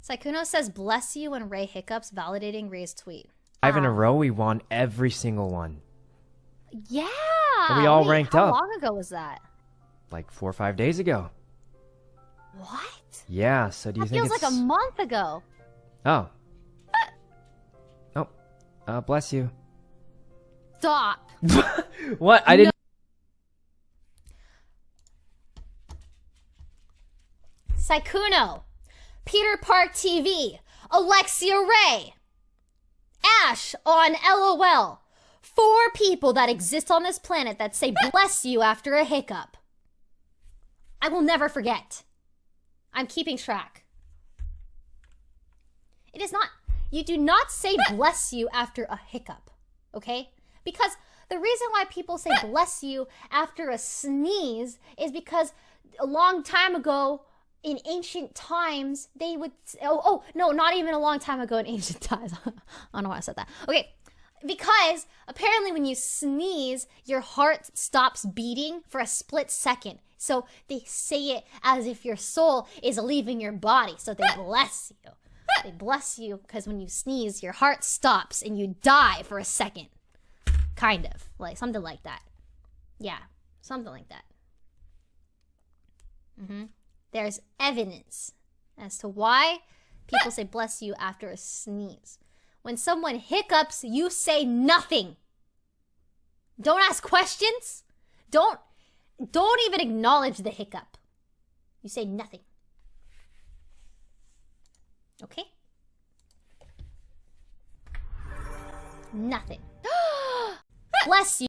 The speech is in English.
Sykkuno says, bless you when Ray hiccups, validating Ray's tweet. 5 in a row, we won every single one. Yeah. And we all ranked up. How long ago was that? Like 4 or 5 days ago. What? Yeah, so do you think feels like a month ago. Oh. Oh. Bless you. Stop. What? I didn't... Sykkuno, Peter Park TV, Alexia Ray, Ash on LOL. 4 people that exist on this planet that say bless you after a hiccup. I will never forget. I'm keeping track. It is not, you do not say bless you after a hiccup, okay? Because the reason why people say bless you after a sneeze is because a long time ago, in ancient times, they would... Oh, no, not even a long time ago in ancient times. I don't know why I said that. Okay, because apparently when you sneeze, your heart stops beating for a split second. So they say it as if your soul is leaving your body. So they bless you. They bless you because when you sneeze, your heart stops and you die for a second. Kind of. Like, something like that. Yeah, something like that. There's evidence as to why people say bless you after a sneeze. When someone hiccups, you say nothing. Don't ask questions. Don't even acknowledge the hiccup. You say nothing. Okay? Nothing. Bless you.